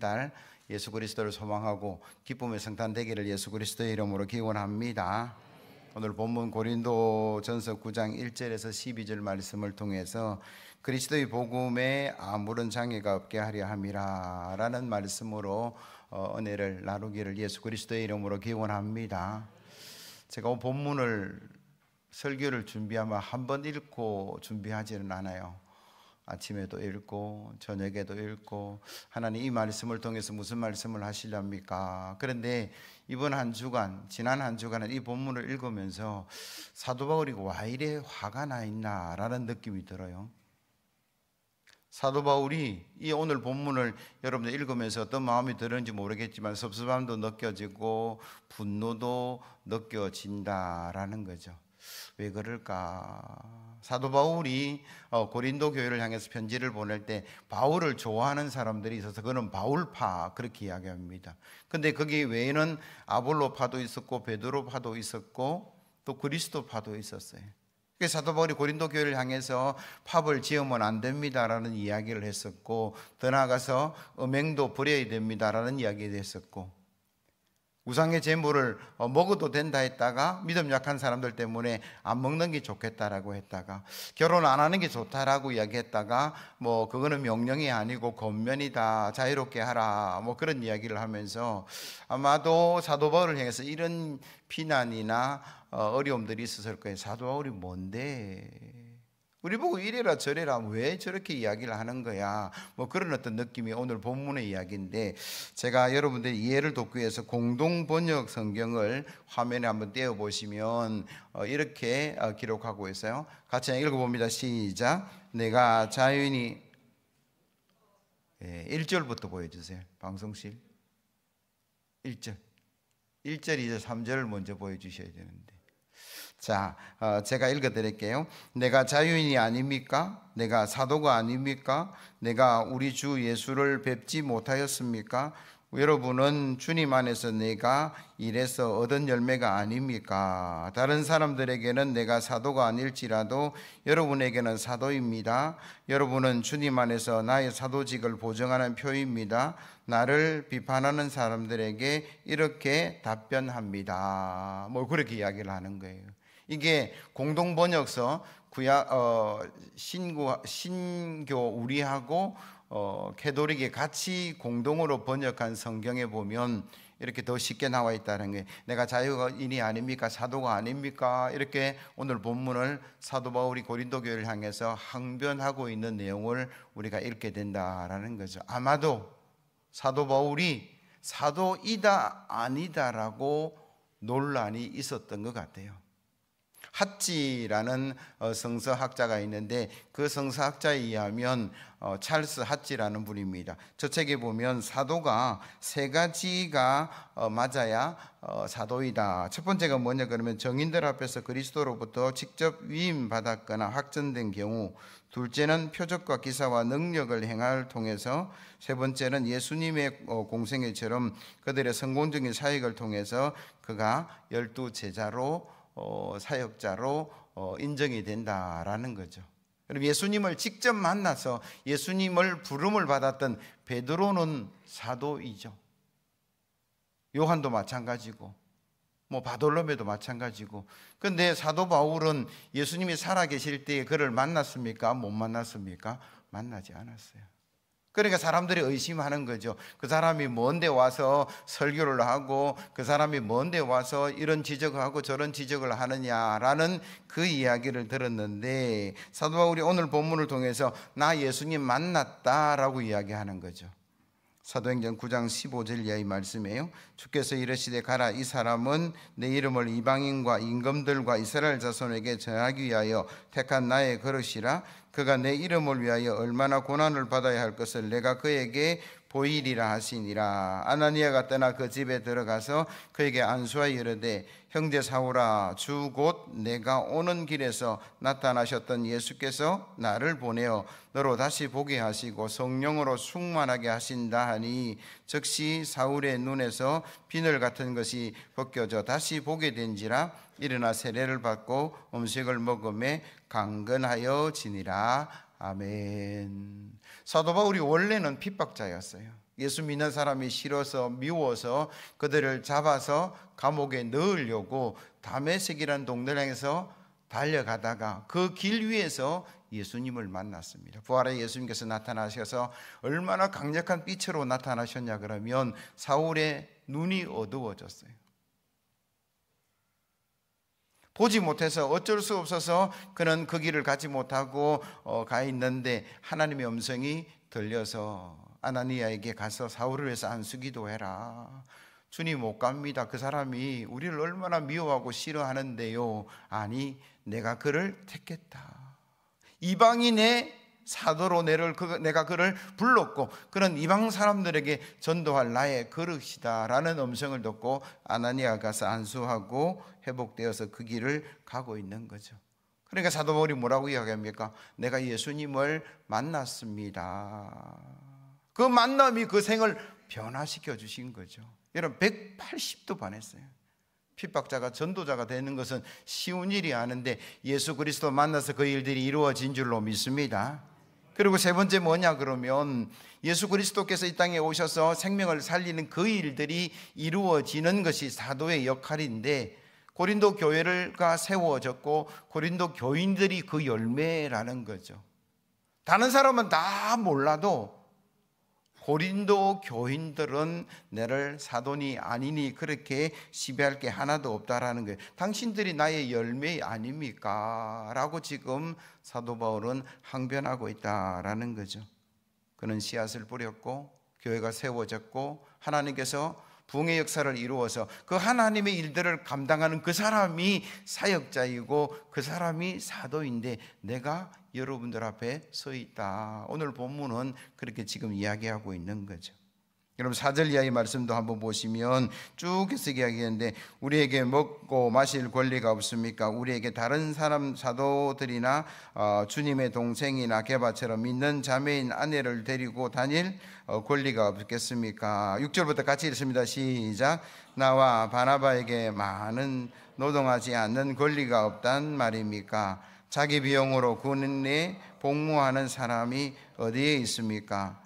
달 예수 그리스도를 소망하고 기쁨의 성탄 되기를 예수 그리스도의 이름으로 기원합니다. 오늘 본문 고린도전서 9장 1절에서 12절 말씀을 통해서 그리스도의 복음에 아무런 장애가 없게 하려 함이라 라는 말씀으로 은혜를 나누기를 예수 그리스도의 이름으로 기원합니다. 제가 오늘 본문을 설교를 준비하면 한 번 읽고 준비하지는 않아요. 아침에도 읽고 저녁에도 읽고 하나님 이 말씀을 통해서 무슨 말씀을 하시렵니까? 그런데 이번 한 주간, 지난 한 주간은 이 본문을 읽으면서 사도 바울이 왜 이래 화가 나 있나 라는 느낌이 들어요. 사도 바울이 이 오늘 본문을 여러분들 읽으면서 어떤 마음이 들었는지 모르겠지만 섭섭함도 느껴지고 분노도 느껴진다라는 거죠. 왜 그럴까? 사도 바울이 고린도 교회를 향해서 편지를 보낼 때 바울을 좋아하는 사람들이 있어서 그는 바울파 그렇게 이야기합니다. 근데 거기 외에는 아볼로파도 있었고 베드로파도 있었고 또 그리스도파도 있었어요. 그래서 사도 바울이 고린도 교회를 향해서 팝을 지으면 안 됩니다라는 이야기를 했었고 더 나아가서 음행도 버려야 됩니다라는 이야기를 했었고 우상의 제물을 먹어도 된다 했다가 믿음 약한 사람들 때문에 안 먹는 게 좋겠다라고 했다가 결혼 안 하는 게 좋다라고 이야기했다가 뭐 그거는 명령이 아니고 권면이다 자유롭게 하라 뭐 그런 이야기를 하면서 아마도 사도 바울을 향해서 이런 비난이나 어려움들이 있었을 거예요. 사도 바울이 뭔데 우리 보고 이래라 저래라 왜 저렇게 이야기를 하는 거야 뭐 그런 어떤 느낌이 오늘 본문의 이야기인데 제가 여러분들의 이해를 돕기 위해서 공동번역 성경을 화면에 한번 띄워보시면 이렇게 기록하고 있어요. 같이 읽어봅니다. 시작. 내가 자유인이 1절부터 보여주세요. 방송실 1절 1절 2절 3절을 먼저 보여주셔야 되는데 자, 제가 읽어드릴게요. 내가 자유인이 아닙니까? 내가 사도가 아닙니까? 내가 우리 주 예수를 뵙지 못하였습니까? 여러분은 주님 안에서 내가 일해서 얻은 열매가 아닙니까? 다른 사람들에게는 내가 사도가 아닐지라도 여러분에게는 사도입니다. 여러분은 주님 안에서 나의 사도직을 보증하는 표입니다. 나를 비판하는 사람들에게 이렇게 답변합니다. 뭐 그렇게 이야기를 하는 거예요. 이게 공동번역서 신교 우리하고 캐톨릭이 같이 공동으로 번역한 성경에 보면 이렇게 더 쉽게 나와 있다는 게 내가 자유인이 아닙니까? 사도가 아닙니까? 이렇게 오늘 본문을 사도 바울이 고린도 교회를 향해서 항변하고 있는 내용을 우리가 읽게 된다라는 거죠. 아마도 사도 바울이 사도이다 아니다라고 논란이 있었던 것 같아요. 핫지라는 성서학자가 있는데 그 성서학자에 의하면 찰스 핫지라는 분입니다. 저 책에 보면 사도가 세 가지가 맞아야 사도이다. 첫 번째가 뭐냐 그러면 정인들 앞에서 그리스도로부터 직접 위임받았거나 확정된 경우, 둘째는 표적과 기사와 능력을 행할 통해서, 세 번째는 예수님의 공생애처럼 그들의 성공적인 사역을 통해서 그가 12제자로 사역자로 인정이 된다라는 거죠. 그럼 예수님을 직접 만나서 예수님을 부름을 받았던 베드로는 사도이죠. 요한도 마찬가지고 뭐 바돌로메도 마찬가지고. 그런데 사도 바울은 예수님이 살아계실 때에 그를 만났습니까? 못 만났습니까? 만나지 않았어요. 그러니까 사람들이 의심하는 거죠. 그 사람이 뭔데 와서 설교를 하고 그 사람이 뭔데 와서 이런 지적을 하고 저런 지적을 하느냐라는 그 이야기를 들었는데 사도 바울이 오늘 본문을 통해서 나 예수님 만났다라고 이야기하는 거죠. 사도행전 9장 15절 이하의 말씀이에요. 주께서 이르시되 가라, 이 사람은 내 이름을 이방인과 임금들과 이스라엘 자손에게 전하기 위하여 택한 나의 그릇이라. 그가 내 이름을 위하여 얼마나 고난을 받아야 할 것을 내가 그에게 보이리라 하시니라. 아나니아가 떠나 그 집에 들어가서 그에게 안수하여 이르되 형제 사울아, 주 곧 내가 오는 길에서 나타나셨던 예수께서 나를 보내어 너로 다시 보게 하시고 성령으로 충만하게 하신다 하니, 즉시 사울의 눈에서 비늘 같은 것이 벗겨져 다시 보게 된지라. 일어나 세례를 받고 음식을 먹음에 강건하여 지니라. 아멘. 사도 바울이 원래는 핍박자였어요. 예수 믿는 사람이 싫어서 미워서 그들을 잡아서 감옥에 넣으려고 다메섹이라는 동네를 향해서 달려가다가 그 길 위에서 예수님을 만났습니다. 부활의 예수님께서 나타나셔서 얼마나 강력한 빛으로 나타나셨냐 그러면 사울의 눈이 어두워졌어요. 보지 못해서 어쩔 수 없어서 그는 그 길을 가지 못하고 가 있는데 하나님의 음성이 들려서 아나니아에게 가서 사울을 위해서 안수기도해라. 주님 못 갑니다. 그 사람이 우리를 얼마나 미워하고 싫어하는데요. 아니 내가 그를 택했다. 이방인의 사도로 내가 그를 불렀고 그런 이방 사람들에게 전도할 나의 그릇이다 라는 음성을 듣고 아나니아가 가서 안수하고 회복되어서 그 길을 가고 있는 거죠. 그러니까 사도 바울이 뭐라고 이야기합니까? 내가 예수님을 만났습니다. 그 만남이 그 생을 변화시켜 주신 거죠. 여러분 180도 반했어요. 핍박자가 전도자가 되는 것은 쉬운 일이 아닌데 예수 그리스도 만나서 그 일들이 이루어진 줄로 믿습니다. 그리고 세 번째 뭐냐 그러면 예수 그리스도께서 이 땅에 오셔서 생명을 살리는 그 일들이 이루어지는 것이 사도의 역할인데 고린도 교회가 세워졌고 고린도 교인들이 그 열매라는 거죠. 다른 사람은 다 몰라도 고린도 교인들은 너를 사도니 아니니 그렇게 시비할 게 하나도 없다라는 거예요. 당신들이 나의 열매 아닙니까? 라고 지금 사도 바울은 항변하고 있다라는 거죠. 그는 씨앗을 뿌렸고 교회가 세워졌고 하나님께서 부흥의 역사를 이루어서 그 하나님의 일들을 감당하는 그 사람이 사역자이고 그 사람이 사도인데 내가 여러분들 앞에 서 있다. 오늘 본문은 그렇게 지금 이야기하고 있는 거죠. 여러분 4절 이하의 말씀도 한번 보시면 쭉 해서 이야기하는데 우리에게 먹고 마실 권리가 없습니까? 우리에게 다른 사람 사도들이나 주님의 동생이나 게바처럼 믿는 자매인 아내를 데리고 다닐 권리가 없겠습니까? 6절부터 같이 읽습니다. 시작. 나와 바나바에게 많은 노동하지 않는 권리가 없단 말입니까? 자기 비용으로 군에 복무하는 사람이 어디에 있습니까?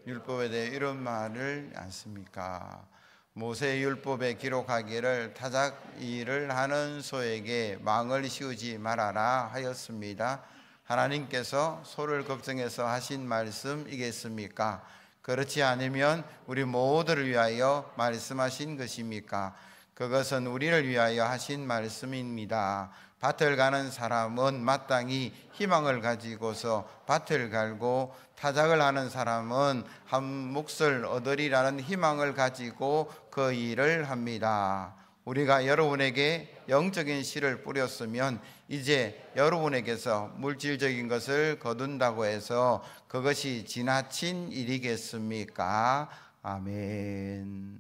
율법에 대해 이런 말을 않습니까? 모세 율법에 기록하기를 타작 일을 하는 소에게 망을 씌우지 말아라 하였습니다. 하나님께서 소를 걱정해서 하신 말씀이겠습니까? 그렇지 않으면 우리 모두를 위하여 말씀하신 것입니까? 그것은 우리를 위하여 하신 말씀입니다. 밭을 가는 사람은 마땅히 희망을 가지고서 밭을 갈고 타작을 하는 사람은 한 몫을 얻으리라는 희망을 가지고 그 일을 합니다. 우리가 여러분에게 영적인 씨를 뿌렸으면 이제 여러분에게서 물질적인 것을 거둔다고 해서 그것이 지나친 일이겠습니까? 아멘.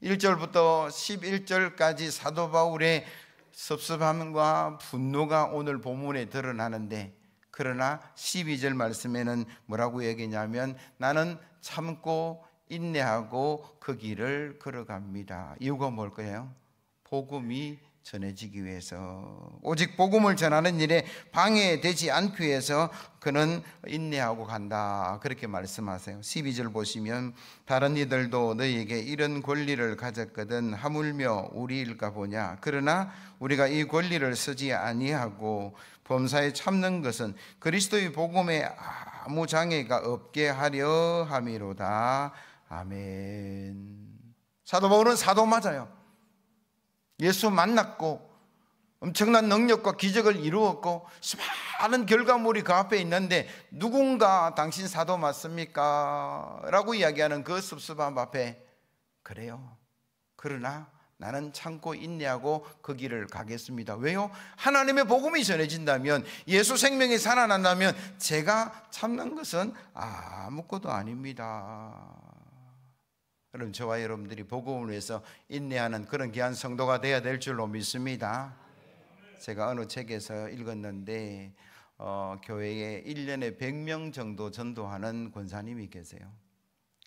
1절부터 11절까지 사도 바울의 섭섭함과 분노가 오늘 본문에 드러나는데 그러나 12절 말씀에는 뭐라고 얘기냐면 나는 참고 인내하고 그 길을 걸어갑니다. 이유가 뭘까요? 복음이 전해지기 위해서, 오직 복음을 전하는 일에 방해되지 않기 위해서 그는 인내하고 간다, 그렇게 말씀하세요. 12절 보시면 다른 이들도 너희에게 이런 권리를 가졌거든 하물며 우리일까 보냐. 그러나 우리가 이 권리를 쓰지 아니하고 범사에 참는 것은 그리스도의 복음에 아무 장애가 없게 하려 함이로다. 아멘. 사도 바울은 사도 맞아요. 예수 만났고 엄청난 능력과 기적을 이루었고 수많은 결과물이 그 앞에 있는데 누군가 당신 사도 맞습니까? 라고 이야기하는 그 섭섭함 앞에 그래요. 그러나 나는 참고 인내하고 그 길을 가겠습니다. 왜요? 하나님의 복음이 전해진다면, 예수 생명이 살아난다면 제가 참는 것은 아무것도 아닙니다. 여러분, 저와 여러분들이 복음을 위해서 인내하는 그런 귀한 성도가 되어야 될 줄로 믿습니다. 제가 어느 책에서 읽었는데 교회에 1년에 100명 정도 전도하는 권사님이 계세요.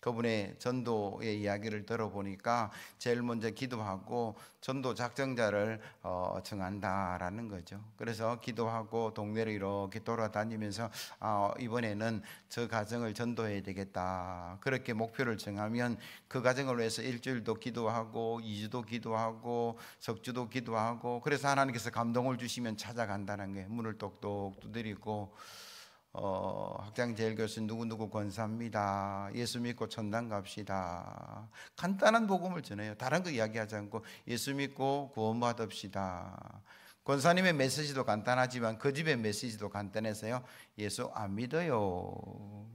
그분의 전도의 이야기를 들어보니까 제일 먼저 기도하고 전도 작정자를 정한다라는 거죠. 그래서 기도하고 동네를 이렇게 돌아다니면서 이번에는 저 가정을 전도해야 되겠다, 그렇게 목표를 정하면 그 가정을 위해서 일주일도 기도하고 2주도 기도하고 석주도 기도하고, 그래서 하나님께서 감동을 주시면 찾아간다는 거예요. 문을 똑똑 두드리고 학장제일교수 누구누구 권사입니다, 예수 믿고 천당 갑시다, 간단한 복음을 전해요. 다른 거 이야기하지 않고 예수 믿고 구원받읍시다. 권사님의 메시지도 간단하지만 그 집의 메시지도 간단해서요, 예수 안 믿어요.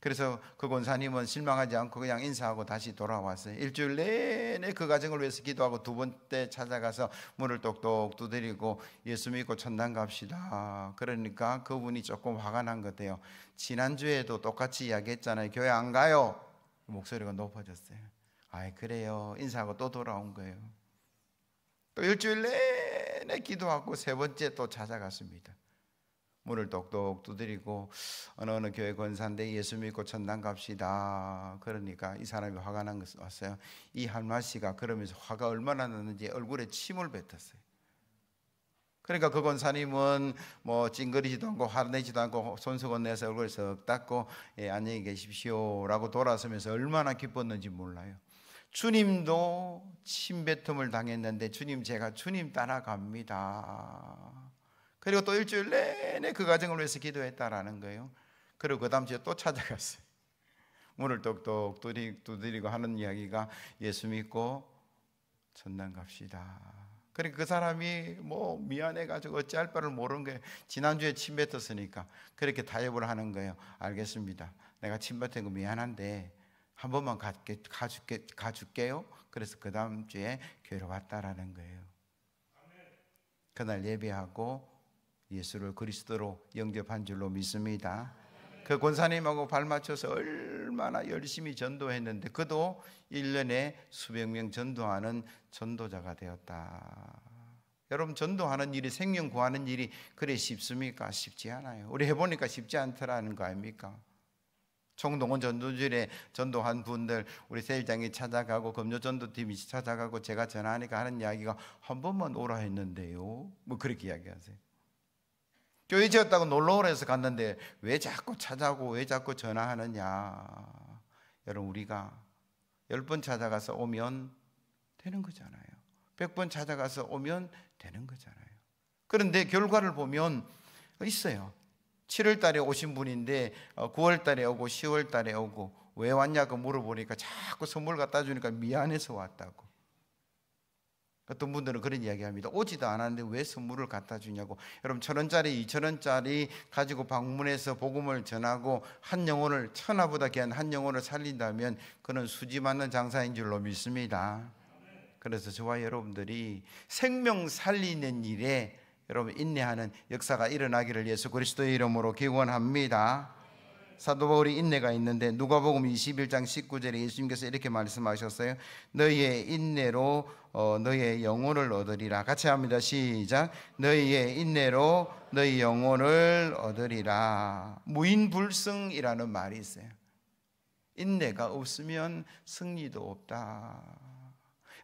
그래서 그 권사님은 실망하지 않고 그냥 인사하고 다시 돌아왔어요. 일주일 내내 그 가정을 위해서 기도하고 두 번째 찾아가서 문을 똑똑 두드리고 예수 믿고 천당 갑시다. 그러니까 그분이 조금 화가 난 것 같아요. 지난주에도 똑같이 이야기했잖아요. 교회 안 가요. 목소리가 높아졌어요. 아이 그래요. 인사하고 또 돌아온 거예요. 또 일주일 내내 기도하고 세 번째 또 찾아갔습니다. 문을 똑똑 두드리고 어느 교회 권사인데 예수 믿고 천당 갑시다. 그러니까 이 사람이 화가 난 것 왔어요. 이 할마씨가 그러면서 화가 얼마나 났는지 얼굴에 침을 뱉었어요. 그러니까 그 권사님은 뭐 찡그리지도 않고 화내지도 않고 손수건 내서 얼굴에 썩 닦고 안녕히 계십시오 라고 돌아서면서 얼마나 기뻤는지 몰라요. 주님도 침뱉음을 당했는데 주님, 제가 주님 따라갑니다. 그리고 또 일주일 내내 그 가정을 위해서 기도했다라는 거예요. 그리고 그 다음 주에 또 찾아갔어요. 문을 똑똑 두드리고 하는 이야기가 예수 믿고 천당 갑시다. 그러니까 그 사람이 뭐 미안해가지고 어찌할 바를 모르는 거예요. 지난주에 침 뱉었으니까 그렇게 타협을 하는 거예요. 알겠습니다, 내가 침 뱉은 거 미안한데 한 번만 가줄게요. 그래서 그 다음 주에 교회로 왔다라는 거예요. 그날 예배하고 예수를 그리스도로 영접한 줄로 믿습니다. 그 권사님하고 발맞춰서 얼마나 열심히 전도했는데 그도 1년에 수백 명 전도하는 전도자가 되었다. 여러분, 전도하는 일이, 생명 구하는 일이 그래 쉽습니까? 쉽지 않아요. 우리 해보니까 쉽지 않더라는 거 아닙니까? 총동원 전도질에 전도한 분들, 우리 세일장이 찾아가고 금요전도팀이 찾아가고 제가 전화하니까 하는 이야기가 한 번만 오라 했는데요, 뭐 그렇게 이야기하세요. 교회 지었다고 놀러오라 해서 갔는데 왜 자꾸 찾아오고 왜 자꾸 전화하느냐. 여러분, 우리가 10번 찾아가서 오면 되는 거잖아요. 100번 찾아가서 오면 되는 거잖아요. 그런데 결과를 보면 있어요. 7월 달에 오신 분인데 9월 달에 오고 10월 달에 오고 왜 왔냐고 물어보니까 자꾸 선물 갖다 주니까 미안해서 왔다고. 어떤 분들은 그런 이야기합니다. 오지도 않았는데 왜 선물을 갖다 주냐고. 여러분, 1,000원짜리 2,000원짜리 가지고 방문해서 복음을 전하고 한 영혼을, 천하보다 귀한 한 영혼을 살린다면 그는 수지 맞는 장사인 줄로 믿습니다. 그래서 저와 여러분들이 생명 살리는 일에 여러분 인내하는 역사가 일어나기를 예수 그리스도의 이름으로 기원합니다. 사도 바울이 인내가 있는데 누가복음 21장 19절에 예수님께서 이렇게 말씀하셨어요. 너희의 인내로 너희의 영혼을 얻으리라. 같이 합니다. 시작. 너희의 인내로 너희 영혼을 얻으리라. 무인불승이라는 말이 있어요. 인내가 없으면 승리도 없다.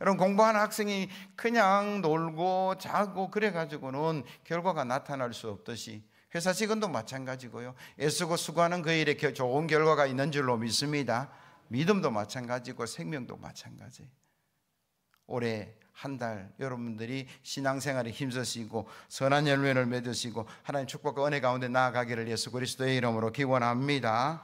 여러분, 공부하는 학생이 그냥 놀고 자고 그래가지고는 결과가 나타날 수 없듯이 회사 직원도 마찬가지고요. 애쓰고 수고하는 그 일에 좋은 결과가 있는 줄로 믿습니다. 믿음도 마찬가지고 생명도 마찬가지. 올해 한 달 여러분들이 신앙생활에 힘쓰시고 선한 열매를 맺으시고 하나님 축복과 은혜 가운데 나아가기를 예수 그리스도의 이름으로 기원합니다.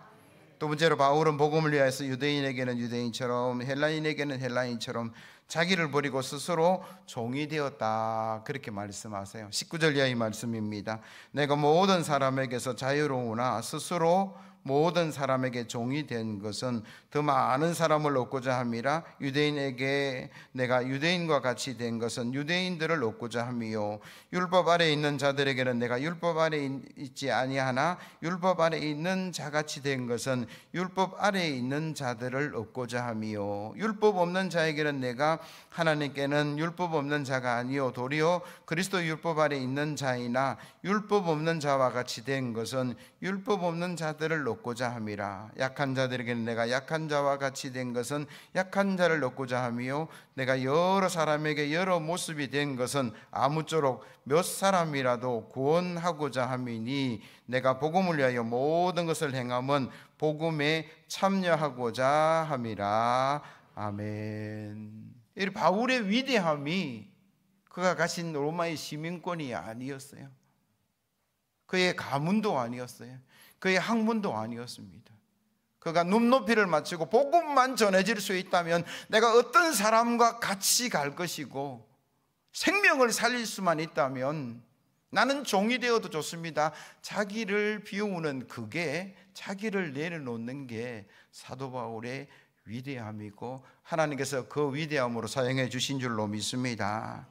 두 번째로 바울은 복음을 위하여서 유대인에게는 유대인처럼 헬라인에게는 헬라인처럼 자기를 버리고 스스로 종이 되었다, 그렇게 말씀하세요. 19절 이하의 말씀입니다. 내가 모든 사람에게서 자유로우나 스스로 모든 사람에게 종이 된 것은 더 많은 사람을 얻고자 함이라. 유대인에게 내가 유대인과 같이 된 것은 유대인들을 얻고자 함이요, 율법 아래 있는 자들에게는 내가 율법 아래 있지 아니하나 율법 아래 있는 자같이 된 것은 율법 아래 있는 자들을 얻고자 함이요, 율법 없는 자에게는 내가 하나님께는 율법 없는 자가 아니요 도리어 그리스도 율법 아래 있는 자이나 율법 없는 자와 같이 된 것은 율법 없는 자들을 얻고자 함이라. 약한 자들에게는 내가 약한 자와 같이 된 것은 약한 자를 얻고자 함이요 내가 여러 사람에게 여러 모습이 된 것은 아무쪼록 몇 사람이라도 구원하고자 함이니 내가 복음을 위하여 모든 것을 행함은 복음에 참여하고자 함이라. 아멘. 이 바울의 위대함이 그가 가진 로마의 시민권이 아니었어요. 그의 가문도 아니었어요. 그의 학문도 아니었습니다. 그가 눈높이를 맞추고 복음만 전해질 수 있다면 내가 어떤 사람과 같이 갈 것이고 생명을 살릴 수만 있다면 나는 종이 되어도 좋습니다. 자기를 비우는 그게, 자기를 내려놓는 게 사도 바울의 위대함이고 하나님께서 그 위대함으로 사용해 주신 줄로 믿습니다.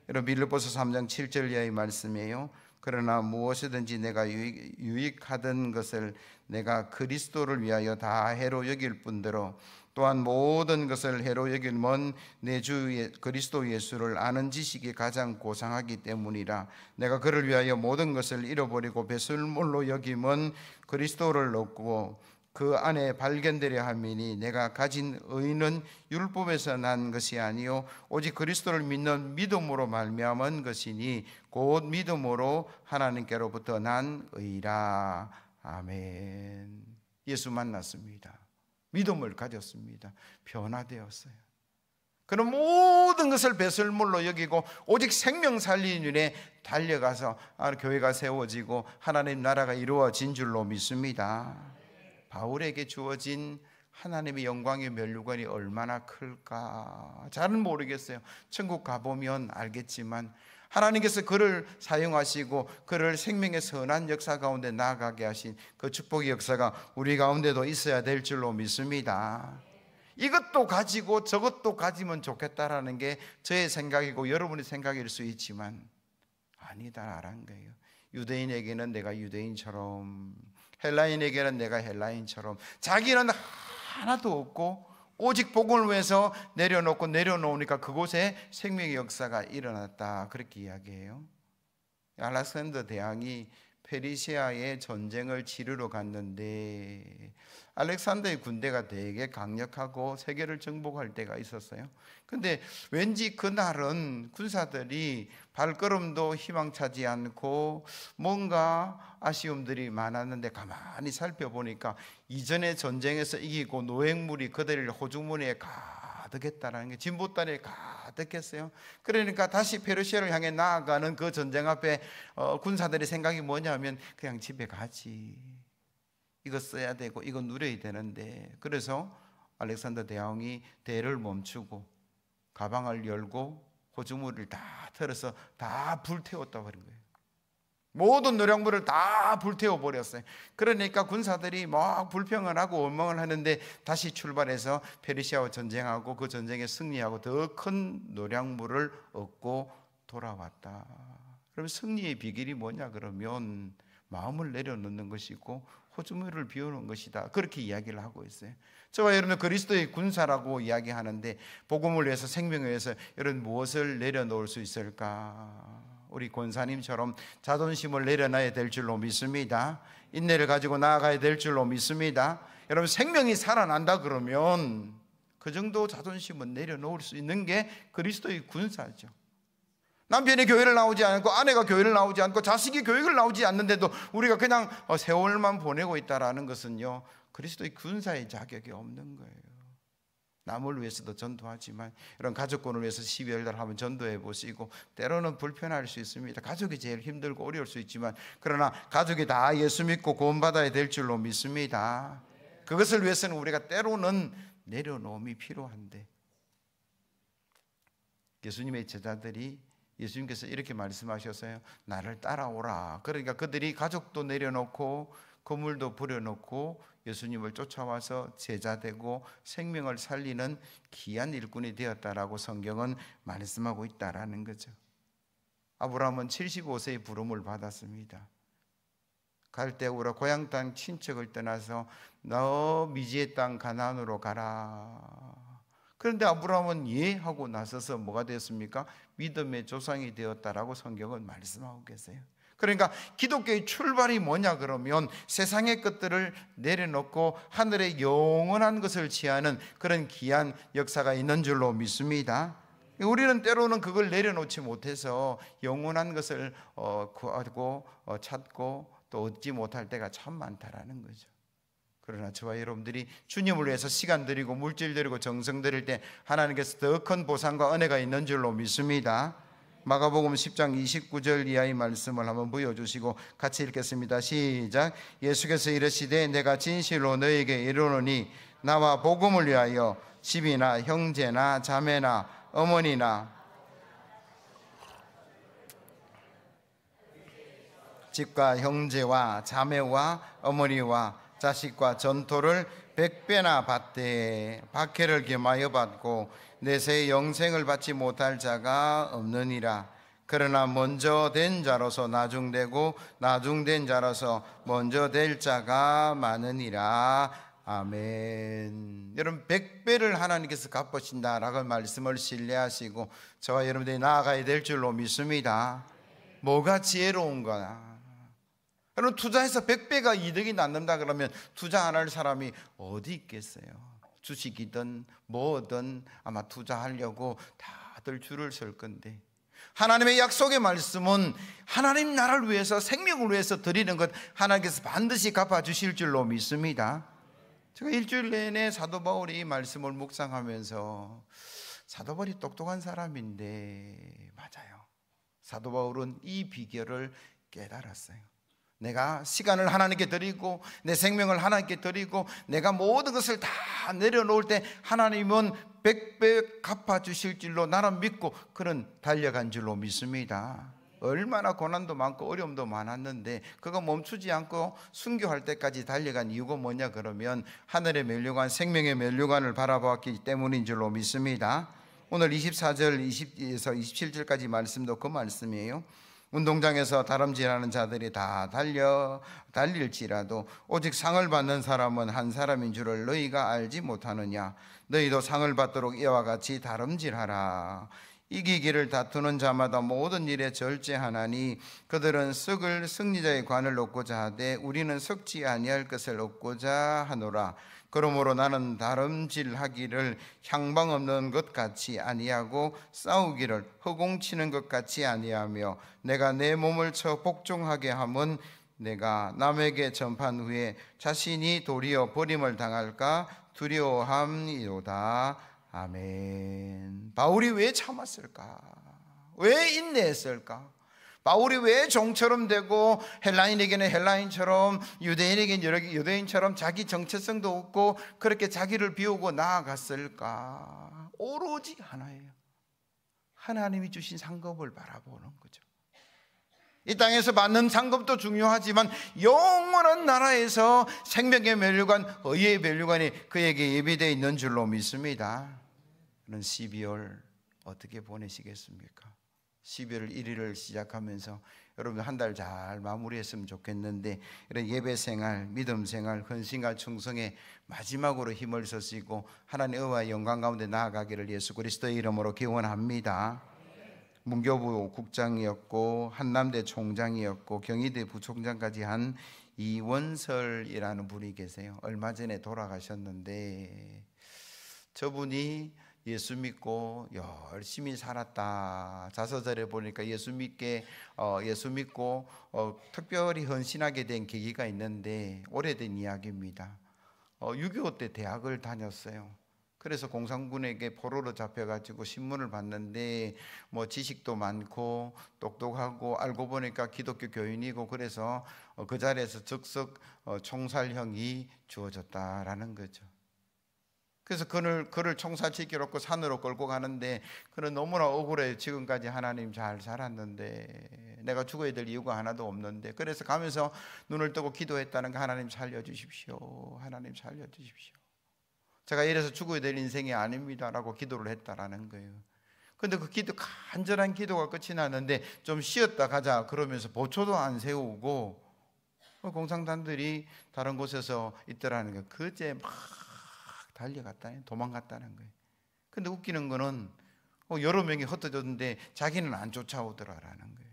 여러분 빌립보서 3장 7절 이하의 말씀이에요. 그러나 무엇이든지 내가 유익하던 것을 내가 그리스도를 위하여 다 해로 여길 뿐더러 또한 모든 것을 해로 여길면 내 주 그리스도 예수를 아는 지식이 가장 고상하기 때문이라. 내가 그를 위하여 모든 것을 잃어버리고 배설물로 여김은 그리스도를 얻고 그 안에 발견되려 함이니 내가 가진 의는 율법에서 난 것이 아니요 오직 그리스도를 믿는 믿음으로 말미암은 것이니 곧 믿음으로 하나님께로부터 난 의라. 아멘. 예수 만났습니다. 믿음을 가졌습니다. 변화되었어요. 그럼 모든 것을 배설물로 여기고 오직 생명 살리는 일에 달려가서 교회가 세워지고 하나님 나라가 이루어진 줄로 믿습니다. 바울에게 주어진 하나님의 영광의 면류관이 얼마나 클까 잘은 모르겠어요. 천국 가보면 알겠지만 하나님께서 그를 사용하시고 그를 생명의 선한 역사 가운데 나아가게 하신 그 축복의 역사가 우리 가운데도 있어야 될 줄로 믿습니다. 이것도 가지고 저것도 가지면 좋겠다라는 게 저의 생각이고 여러분의 생각일 수 있지만 아니다라는 거예요. 유대인에게는 내가 유대인처럼, 헬라인에게는 내가 헬라인처럼, 자기는 하나도 없고 오직 복음을 위해서 내려놓으니까 그곳에 생명의 역사가 일어났다, 그렇게 이야기해요. 알렉산더 대왕이 페르시아의 전쟁을 치르러 갔는데 알렉산더의 군대가 되게 강력하고 세계를 정복할 때가 있었어요. 근데 왠지 그날은 군사들이 발걸음도 희망차지 않고 뭔가 아쉬움들이 많았는데 가만히 살펴보니까 이전의 전쟁에서 이기고 노획물이 그들의 호주머니에 가득했다는 게, 진보다리에 가득했어요. 그러니까 다시 페르시아를 향해 나아가는 그 전쟁 앞에 군사들의 생각이 뭐냐면 그냥 집에 가지, 이거 써야 되고 이거 누려야 되는데, 그래서 알렉산더 대왕이 대를 멈추고 가방을 열고 호주머니를 다 털어서 다 불태웠다 버린 거예요. 모든 노량물을 다 불태워 버렸어요. 그러니까 군사들이 막 불평을 하고 원망을 하는데 다시 출발해서 페르시아와 전쟁하고 그 전쟁에 승리하고 더 큰 노량물을 얻고 돌아왔다. 그럼 승리의 비결이 뭐냐 그러면 마음을 내려놓는 것이고 호주머니를 비우는 것이다, 그렇게 이야기를 하고 있어요. 저와 여러분은 그리스도의 군사라고 이야기하는데 복음을 위해서, 생명을 위해서 여러분 무엇을 내려놓을 수 있을까? 우리 권사님처럼 자존심을 내려놔야 될 줄로 믿습니다. 인내를 가지고 나아가야 될 줄로 믿습니다. 여러분 생명이 살아난다 그러면 그 정도 자존심은 내려놓을 수 있는 게 그리스도의 군사죠. 남편이 교회를 나오지 않고 아내가 교회를 나오지 않고 자식이 교회를 나오지 않는데도 우리가 그냥 세월만 보내고 있다는 것은요, 그리스도의 군사의 자격이 없는 거예요. 남을 위해서도 전도하지만 이런 가족권을 위해서 12월 달 하면 전도해 보시고, 때로는 불편할 수 있습니다. 가족이 제일 힘들고 어려울 수 있지만 그러나 가족이 다 예수 믿고 구원받아야 될 줄로 믿습니다. 그것을 위해서는 우리가 때로는 내려놓음이 필요한데, 예수님의 제자들이, 예수님께서 이렇게 말씀하셨어요. 나를 따라오라. 그러니까 그들이 가족도 내려놓고 건물도 버려놓고 예수님을 쫓아와서 제자되고 생명을 살리는 귀한 일꾼이 되었다라고 성경은 말씀하고 있다라는 거죠. 아브라함은 75세의 부름을 받았습니다. 갈대우라 고향 땅 친척을 떠나서 너 미지의 땅 가나안으로 가라. 그런데 아브라함은 예 하고 나서서 뭐가 되었습니까? 믿음의 조상이 되었다라고 성경은 말씀하고 계세요. 그러니까 기독교의 출발이 뭐냐 그러면 세상의 것들을 내려놓고 하늘의 영원한 것을 취하는 그런 귀한 역사가 있는 줄로 믿습니다. 우리는 때로는 그걸 내려놓지 못해서 영원한 것을 구하고 찾고 또 얻지 못할 때가 참 많다라는 거죠. 그러나 저와 여러분들이 주님을 위해서 시간 들이고 물질 들이고 정성 들일 때 하나님께서 더 큰 보상과 은혜가 있는 줄로 믿습니다. 마가복음 10장 29절 이하의 말씀을 한번 보여주시고 같이 읽겠습니다. 시작. 예수께서 이르시되 내가 진실로 너에게 이르노니 나와 복음을 위하여 집이나 형제나 자매나 어머니나 집과 형제와 자매와 어머니와 자식과 전토를 100배나 받되 박해를 겸하여 받고 내세 영생을 받지 못할 자가 없느니라. 그러나 먼저 된 자로서 나중되고 나중된 자로서 먼저 될 자가 많으니라. 아멘. 여러분 100배를 하나님께서 갚으신다라고 말씀을 신뢰하시고 저와 여러분들이 나아가야 될 줄로 믿습니다. 뭐가 지혜로운 거야? 여러분 투자해서 100배가 이득이 남는다 그러면 투자 안 할 사람이 어디 있겠어요? 주식이든 뭐든 아마 투자하려고 다들 줄을 설 건데, 하나님의 약속의 말씀은 하나님 나라를 위해서 생명을 위해서 드리는 것 하나님께서 반드시 갚아주실 줄로 믿습니다. 제가 일주일 내내 사도 바울이 이 말씀을 묵상하면서 사도 바울이 똑똑한 사람인데 맞아요. 사도 바울은 이 비결을 깨달았어요. 내가 시간을 하나님께 드리고 내 생명을 하나님께 드리고 내가 모든 것을 다 내려놓을 때 하나님은 100배 갚아주실 줄로 나는 믿고 그런 달려간 줄로 믿습니다. 얼마나 고난도 많고 어려움도 많았는데 그거 멈추지 않고 순교할 때까지 달려간 이유가 뭐냐 그러면 하늘의 면류관 생명의 면류관을 바라보았기 때문인 줄로 믿습니다. 오늘 24절 20에서 27절까지 말씀도 그 말씀이에요. 운동장에서 다름질하는 자들이 다 달릴지라도 오직 상을 받는 사람은 한 사람인 줄을 너희가 알지 못하느냐. 너희도 상을 받도록 이와 같이 다름질하라. 이기기를 다투는 자마다 모든 일에 절제하나니 그들은 썩을 승리자의 관을 얻고자 하되 우리는 썩지 아니할 것을 얻고자 하노라. 그러므로 나는 다름질하기를 향방 없는 것 같이 아니하고 싸우기를 허공치는 것 같이 아니하며 내가 내 몸을 쳐 복종하게 함은 내가 남에게 전판 후에 자신이 도리어 버림을 당할까 두려워함이로다. 아멘. 바울이 왜 참았을까? 왜 인내했을까? 바울이 왜 종처럼 되고 헬라인에게는 헬라인처럼 유대인에게는 유대인처럼 자기 정체성도 없고 그렇게 자기를 비우고 나아갔을까? 오로지 하나예요. 하나님이 주신 상급을 바라보는 거죠. 이 땅에서 받는 상급도 중요하지만 영원한 나라에서 생명의 면류관, 의의 면류관이 그에게 예비되어 있는 줄로 믿습니다. 그런 12월 어떻게 보내시겠습니까? 12월 1일을 시작하면서 여러분 한 달 잘 마무리했으면 좋겠는데 이런 예배 생활, 믿음 생활, 헌신과 충성에 마지막으로 힘을 쓰시고 하나님의 의와 영광 가운데 나아가기를 예수 그리스도의 이름으로 기원합니다. 문교부 국장이었고 한남대 총장이었고 경희대 부총장까지 한 이원설이라는 분이 계세요. 얼마 전에 돌아가셨는데 저분이 예수 믿고 열심히 살았다. 자서전에 보니까 예수 믿고 특별히 헌신하게 된 계기가 있는데 오래된 이야기입니다. 6.25 때 대학을 다녔어요. 그래서 공산군에게 포로로 잡혀가지고 신문을 봤는데 뭐 지식도 많고 똑똑하고 알고 보니까 기독교 교인이고 그래서 그 자리에서 즉석 총살형이 주어졌다라는 거죠. 그래서 그를 총살시키러 산으로 끌고 가는데 그는 너무나 억울해. 지금까지 하나님 잘 살았는데 내가 죽어야 될 이유가 하나도 없는데 그래서 가면서 눈을 뜨고 기도했다는 거. 하나님 살려주십시오. 하나님 살려주십시오. 제가 이래서 죽어야 될 인생이 아닙니다라고 기도를 했다라는 거예요. 근데 그 간절한 기도가 끝이 났는데 좀 쉬었다 가자 그러면서 보초도 안 세우고 공산당들이 다른 곳에서 있더라는 거예요. 그제 막 달려갔다니 도망갔다는 거예요. 근데 웃기는 거는 여러 명이 흩어졌는데 자기는 안 쫓아오더라라는 거예요.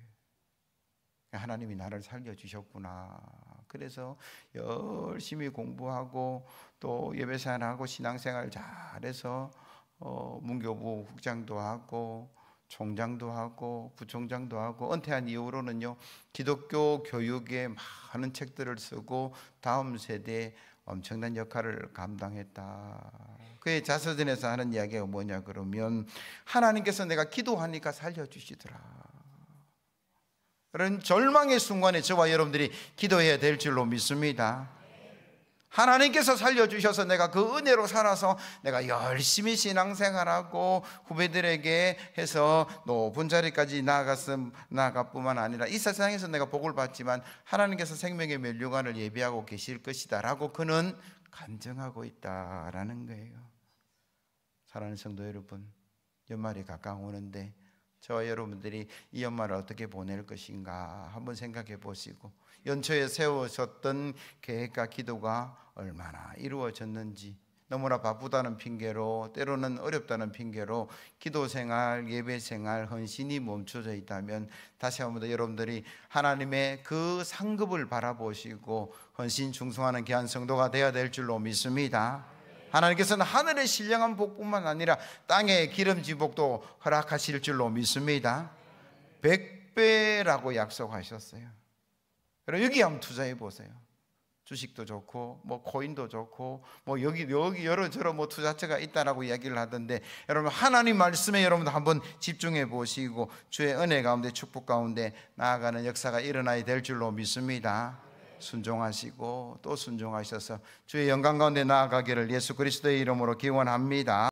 하나님이 나를 살려주셨구나. 그래서 열심히 공부하고 또 예배생활하고 신앙생활 잘해서 문교부 국장도 하고 총장도 하고 부총장도 하고 은퇴한 이후로는요 기독교 교육에 많은 책들을 쓰고 다음 세대에 엄청난 역할을 감당했다. 그의 자서전에서 하는 이야기가 뭐냐 그러면 하나님께서 내가 기도하니까 살려주시더라. 그런 절망의 순간에 저와 여러분들이 기도해야 될 줄로 믿습니다. 하나님께서 살려주셔서 내가 그 은혜로 살아서 내가 열심히 신앙생활하고 후배들에게 해서 높은 자리까지 나아가 뿐만 아니라 이 세상에서 내가 복을 받지만 하나님께서 생명의 면류관을 예비하고 계실 것이다 라고 그는 간증하고 있다라는 거예요. 사랑하는 성도 여러분, 연말이 가까워오는데 저와 여러분들이 이 연말을 어떻게 보낼 것인가 한번 생각해 보시고 연초에 세워졌던 계획과 기도가 얼마나 이루어졌는지, 너무나 바쁘다는 핑계로 때로는 어렵다는 핑계로 기도생활, 예배생활, 헌신이 멈춰져 있다면 다시 한번 더 여러분들이 하나님의 그 상급을 바라보시고 헌신 충성하는 귀한 성도가 되어야 될 줄로 믿습니다. 하나님께서는 하늘의 신령한 복뿐만 아니라 땅의 기름진 복도 허락하실 줄로 믿습니다. 100배라고 약속하셨어요. 그럼 여기 한번 투자해 보세요. 주식도 좋고 뭐 코인도 좋고 뭐 여기 여러저러 뭐 투자처가 있다라고 이야기를 하던데, 여러분 하나님 말씀에 여러분도 한번 집중해 보시고 주의 은혜 가운데 축복 가운데 나아가는 역사가 일어나야 될 줄로 믿습니다. 순종하시고 또 순종하셔서 주의 영광 가운데 나아가기를 예수 그리스도의 이름으로 기원합니다.